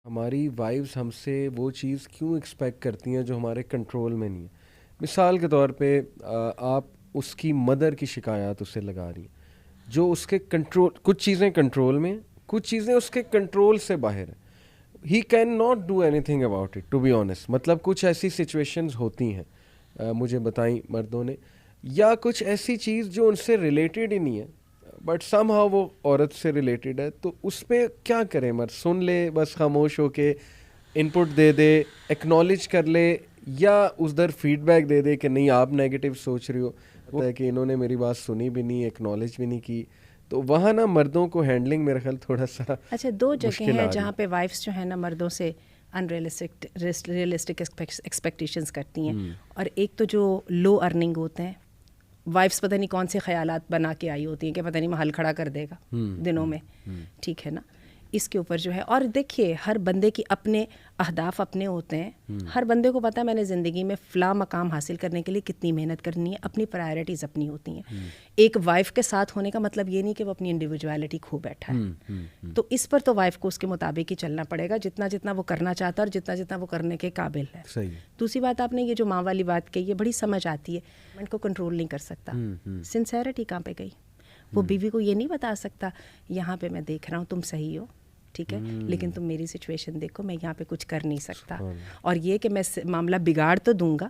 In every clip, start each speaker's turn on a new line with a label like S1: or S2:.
S1: ہماری وائفز ہم سے وہ چیز کیوں ایکسپیکٹ کرتی ہیں جو ہمارے کنٹرول میں نہیں ہے. مثال کے طور پہ آپ اس کی مدر کی شکایات اس سے لگا رہی ہیں جو اس کے کنٹرول, کچھ چیزیں کنٹرول میں, کچھ چیزیں اس کے کنٹرول سے باہر ہیں. He can not do anything about it to be honest. مطلب کچھ ایسی سچویشنز ہوتی ہیں مجھے بتائیں مردوں نے, یا کچھ ایسی چیز جو ان سے ریلیٹڈ ہی نہیں ہے بٹ سم ہاؤ وہ عورت سے ریلیٹڈ ہے, تو اس پہ کیا کریں؟ مرد سن لے بس خاموش ہو کے, ان پٹ دے دے, ایکنالج کر لے, یا ادھر فیڈ بیک دے دے کہ نہیں آپ نیگیٹو سوچ رہی ہو, ہوتا ہے کہ انہوں نے میری بات سنی بھی نہیں, ایکنالج بھی نہیں کی. تو وہاں نا مردوں کو ہینڈلنگ میرے خیال تھوڑا سا
S2: اچھا, دو جگہ ہیں جہاں پہ وائفس جو ہیں نا مردوں سے ریئلسٹک ایکسپیکٹیشنز کرتی ہیں, اور ایک تو جو لو ارننگ ہوتے ہیں, وائفس پتہ نہیں کون سے خیالات بنا کے آئی ہوتی ہیں کہ پتہ نہیں محل کھڑا کر دے گا دنوں میں, ٹھیک ہے نا. اس کے اوپر جو ہے, اور دیکھیے ہر بندے کی اپنے اہداف اپنے ہوتے ہیں, ہر بندے کو پتہ ہے میں نے زندگی میں فلاں مقام حاصل کرنے کے لیے کتنی محنت کرنی ہے, اپنی پرائرٹیز اپنی ہوتی ہیں. ایک وائف کے ساتھ ہونے کا مطلب یہ نہیں کہ وہ اپنی انڈیویجویلٹی کھو بیٹھا ہے. تو اس پر تو وائف کو اس کے مطابق ہی چلنا پڑے گا, جتنا جتنا وہ کرنا چاہتا ہے اور جتنا جتنا وہ کرنے کے قابل ہے. دوسری بات آپ نے یہ جو ماں والی بات کہی ہے بڑی سمجھ آتی ہے, ان کو کنٹرول نہیں کر سکتا. سنسیرٹی کہاں پہ گئی؟ وہ بیوی کو یہ نہیں بتا سکتا یہاں پہ میں دیکھ رہا ہوں تم صحیح ہو, ٹھیک ہے, لیکن تم میری سچویشن دیکھو, میں یہاں پہ کچھ کر نہیں سکتا. اور یہ کہ میں معاملہ بگاڑ تو دوں گا,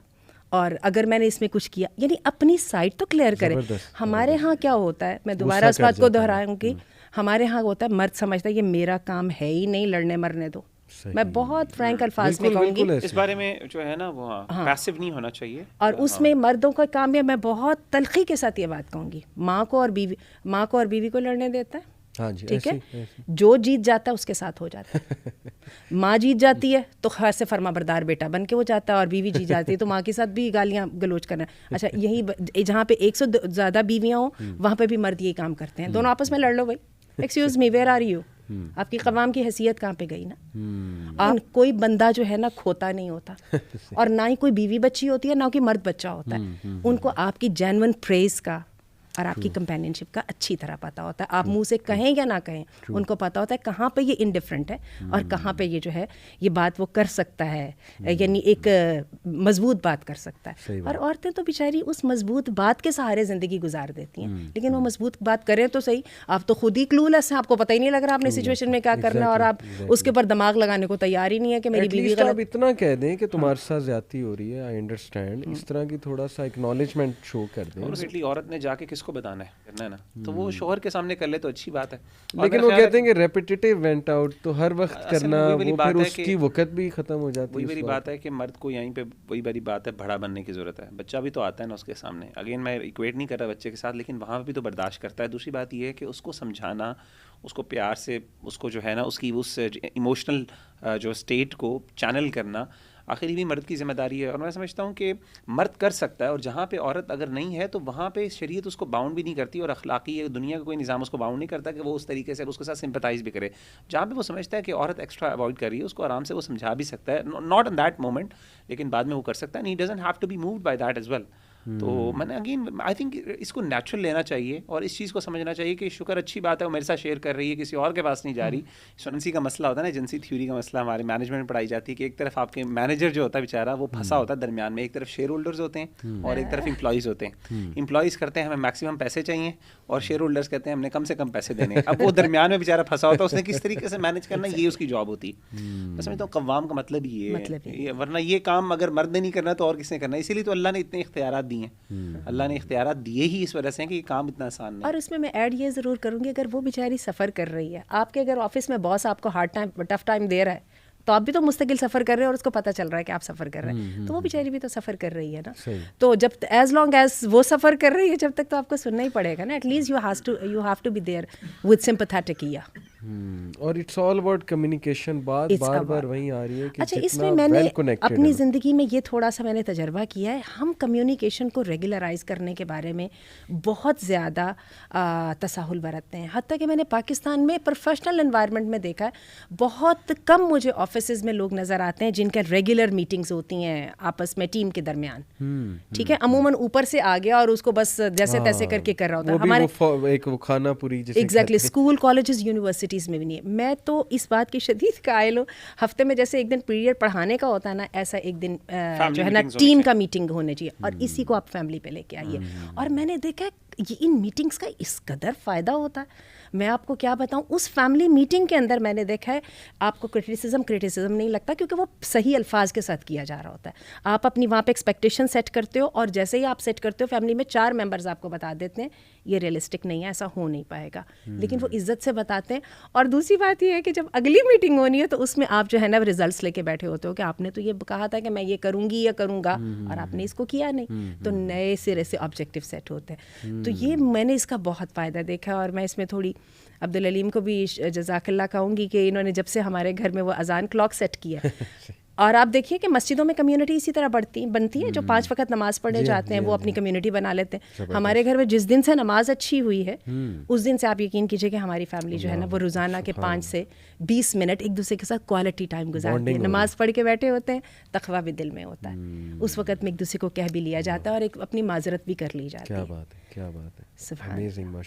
S2: اور اگر میں نے اس میں کچھ کیا, یعنی اپنی سائڈ تو کلیئر کرے. ہمارے ہاں کیا ہوتا ہے, میں دوبارہ اس بات کو دہراؤں گی, ہمارے ہاں ہوتا ہے مرد سمجھتا ہے یہ میرا کام ہے ہی نہیں, لڑنے مرنے دو. میں بہت فرینک الفاظ میں کہوں گی
S3: اس بارے میں جو ہے نا وہ پیسو نہیں ہونا چاہیے.
S2: اور اس میں مردوں کا کام ہے, میں بہت تلخی کے ساتھ یہ بات کہوں گی, ماں کو اور بیوی کو لڑنے دیتا ہے, ٹھیک ہے, جو جیت جاتا ہے اس کے ساتھ ہو جاتا ہے. ماں جیت جاتی ہے تو خیر سے فرما بردار بیٹا بن کے وہ جاتا ہے, اور بیوی جیت جاتی ہے تو ماں کے ساتھ بھی گالیاں گلوچ کرنا. اچھا, یہی جہاں پہ 100 زیادہ بیویاں ہوں وہاں پہ بھی مرد یہی کام کرتے ہیں. دونوں آپس میں لڑ لو بھائی, excuse me where are you, آپ کی قوام کی حیثیت کہاں پہ گئی نا. اور کوئی بندہ جو ہے نا کھوتا نہیں ہوتا, اور نہ ہی کوئی بیوی بچی ہوتی ہے, نہ کوئی مرد بچہ ہوتا ہے. ان کو آپ کی جینون پریز کا اور آپ کی کمپینین شپ کا اچھی طرح پتہ ہوتا ہے. آپ منہ سے کہیں یا نہ کہیں, ان کو پتہ ہوتا ہے کہاں پہ یہ انڈیفرنٹ ہے اور کہاں پہ یہ جو ہے یہ بات وہ کر سکتا ہے, یعنی ایک مضبوط بات کر سکتا ہے. اور عورتیں تو بیچاری اس مضبوط بات کے سہارے زندگی گزار دیتی ہیں, لیکن وہ مضبوط بات کریں تو صحیح, آپ تو خود ہی کلو لیس ہیں, آپ کو پتہ ہی نہیں لگ رہا آپ نے سچویشن میں کیا کرنا ہے, اور آپ اس کے اوپر دماغ لگانے کو تیار ہی نہیں ہے کہ میری بیوی غلط.
S1: آپ اتنا کہہ دیں کہ تمہارے ساتھ زیادتی ہو رہی ہے, آئی انڈرسٹینڈ, اس طرح کی تھوڑا سا ایکنالجمنٹ شو کر دیں.
S3: عورت نے جا کے کس کو بتانا ہے, کرنا ہے نا, تو وہ شوہر کے سامنے کر لے تو اچھی بات ہے.
S1: لیکن وہ کہتے ہیں کہ ریپیٹیٹیو وینٹ آؤٹ, تو ہر وقت کرنا, وہ پھر اس کی وقت بھی ختم ہو جاتی ہے.
S3: وہی میری بات ہے کہ مرد کو یہیں پہ وہی بڑی بات ہے, بڑا بننے کی ضرورت ہے. بچہ بھی تو آتا ہے نا اس کے سامنے, اگین میں ایکویٹ نہیں کر رہا بچے کے ساتھ, لیکن وہاں پہ بھی تو برداشت کرتا ہے. دوسری بات یہ ہے کہ اس کو سمجھانا, اس کو پیار سے, اس کو جو ہے نا اس کی اس ایموشنل جو اسٹیٹ کو چینل کرنا, آخر یہ بھی مرد کی ذمہ داری ہے. اور میں سمجھتا ہوں کہ مرد کر سکتا ہے, اور جہاں پہ عورت اگر نہیں ہے تو وہاں پہ شریعت اس کو باؤنڈ بھی نہیں کرتی, اور اخلاقی دنیا کا کوئی نظام اس کو باؤنڈ نہیں کرتا کہ وہ اس طریقے سے اس کے ساتھ سمپتھائز بھی کرے. جہاں پہ وہ سمجھتا ہے کہ عورت ایکسٹرا اوائڈ کر رہی ہے, اس کو آرام سے وہ سمجھا بھی سکتا ہے, ناٹ ان دیٹ مومنٹ, لیکن بعد میں وہ کر سکتا ہے. And he doesn't have to be moved by that as well. تو میں نے اگین آئی تھنک اس کو نیچرل لینا چاہیے, اور اس چیز کو سمجھنا چاہیے کہ شکر اچھی بات ہے وہ میرے ساتھ شیئر کر رہی ہے, کسی اور کے پاس نہیں جا رہی. جنسی کا مسئلہ ہوتا ہے نا, جنسی تھیوری کا مسئلہ ہمارے مینجمنٹ میں پڑھائی جاتی ہے کہ ایک طرف آپ کے مینیجر جو ہوتا ہے بیچارہ وہ پھنسا ہوتا ہے درمیان میں, ایک طرف شیئر ہولڈرز ہوتے ہیں اور ایک طرف امپلائیز ہوتے ہیں. امپلائیز کرتے ہیں ہمیں میکسیمم پیسے چاہیے, اور شیئر ہولڈرز کہتے ہیں ہم نے کم سے کم پیسے دینے ہیں. اب وہ درمیان میں بیچارہ پھنسا ہوتا ہے, اس نے کس طریقے سے مینیج کرنا ہے, یہ اس کی جاب ہوتی ہے. میں سمجھتا ہوں قوام کا مطلب یہ ہے, ورنہ یہ کام اگر مرد نے نہیں کرنا تو اور کس نے کرنا ہے. اسی لیے تو اللہ نے اتنے اختیارات دیے ہیں, اللہ نے اختیارات دیے ہی اس وجہ سے کہ یہ کام اتنا آسان نہیں.
S2: اور اس میں ایڈ یہ ضرور کروں گی, اگر وہ بیچاری سفر کر رہی ہے, آپ کے اگر آفس میں باس آپ کو ٹف ٹائم دے رہا ہے, تو آپ بھی تو مستقل سفر کر رہے ہیں اور اس کو پتہ چل رہا ہے کہ آپ سفر کر رہے ہیں, تو وہ بیچاری بھی تو سفر کر رہی ہے نا. تو جب ایز لانگ ایز وہ سفر کر رہی ہے جب تک تو آپ کو سننا ہی پڑے گا نا. At least you have to be there with sympathetic.
S1: اور اٹس آل اباؤٹ کمیونیکیشن, بات بار بار وہیں آ رہی ہے کہ
S2: اچھا, اس میں میں نے اپنی زندگی میں یہ تھوڑا سا میں نے تجربہ کیا ہے, ہم کمیونیکیشن کو ریگولرائز کرنے کے بارے میں بہت زیادہ تساہل برتتے ہیں. حتیٰ کہ میں نے پاکستان میں پروفیشنل انوائرمنٹ میں دیکھا ہے, بہت کم مجھے آفیسز میں لوگ نظر آتے ہیں جن کا ریگولر میٹنگز ہوتی ہیں آپس میں ٹیم کے درمیان, ٹھیک ہے. عموماً اوپر سے آ گیا اور اس کو بس جیسے تیسے کر کے کر رہا ہوتا ہے. ہمارے
S1: ایک وہ کھانا پوری
S2: exactly school, colleges, university cities میں بھی نہیں ہے. میں تو اس بات کی شدید قائل ہوں, ہفتے میں جیسے ایک دن پیریڈ پڑھانے کا ہوتا ہے نا, ایسا ایک دن جو ہے نا ٹیم کا میٹنگ ہونا چاہیے, اور اسی کو آپ فیملی پہ لے کے آئیے. اور میں نے دیکھا یہ ان میٹنگس کا اس قدر فائدہ ہوتا ہے, میں آپ کو کیا بتاؤں. اس فیملی میٹنگ کے اندر میں نے دیکھا ہے آپ کو کرٹیسزم نہیں لگتا, کیونکہ وہ صحیح الفاظ کے ساتھ کیا جا رہا ہوتا ہے. آپ اپنی وہاں پہ ایکسپیکٹیشن سیٹ کرتے ہو, اور جیسے ہی آپ سیٹ کرتے ہو فیملی میں 4 ممبرز آپ کو بتا دیتے ہیں یہ ریئلسٹک نہیں ہے, ایسا ہو نہیں پائے گا, لیکن وہ عزت سے بتاتے ہیں. اور دوسری بات یہ ہے کہ جب اگلی میٹنگ ہونی ہے تو اس میں آپ جو ہے نا ریزلٹس لے کے بیٹھے ہوتے ہو کہ آپ نے تو یہ کہا تھا کہ میں یہ کروں گی یا کروں گا, اور آپ نے اس کو کیا نہیں, تو نئے سرے سے آبجیکٹیو سیٹ ہوتے ہیں. تو یہ میں نے اس کا بہت فائدہ دیکھا. اور میں اس میں تھوڑی عبدالعلیم کو بھی جزاک اللہ کہوں گی کہ انہوں نے جب سے ہمارے گھر میں وہ اذان کلاک سیٹ کیا, اور آپ دیکھیے کہ مسجدوں میں کمیونٹی اسی طرح بنتی ہے, جو 5 وقت نماز پڑھنے جاتے ہیں وہ اپنی کمیونٹی بنا لیتے ہیں. ہمارے گھر میں جس دن سے نماز اچھی ہوئی ہے اس دن سے آپ یقین کیجیے کہ ہماری فیملی جو ہے نا وہ روزانہ کے 5 سے 20 منٹ ایک دوسرے کے ساتھ کوالٹی ٹائم گزارتی ہے. نماز پڑھ کے بیٹھے ہوتے ہیں, تقویٰ بھی دل میں ہوتا ہے, اس وقت میں ایک دوسرے کو کہہ بھی لیا جاتا ہے اور ایک اپنی معذرت بھی کر لی جاتی ہے.
S1: کیا بات ہے, کیا بات ہے,
S2: سبحان اللہ.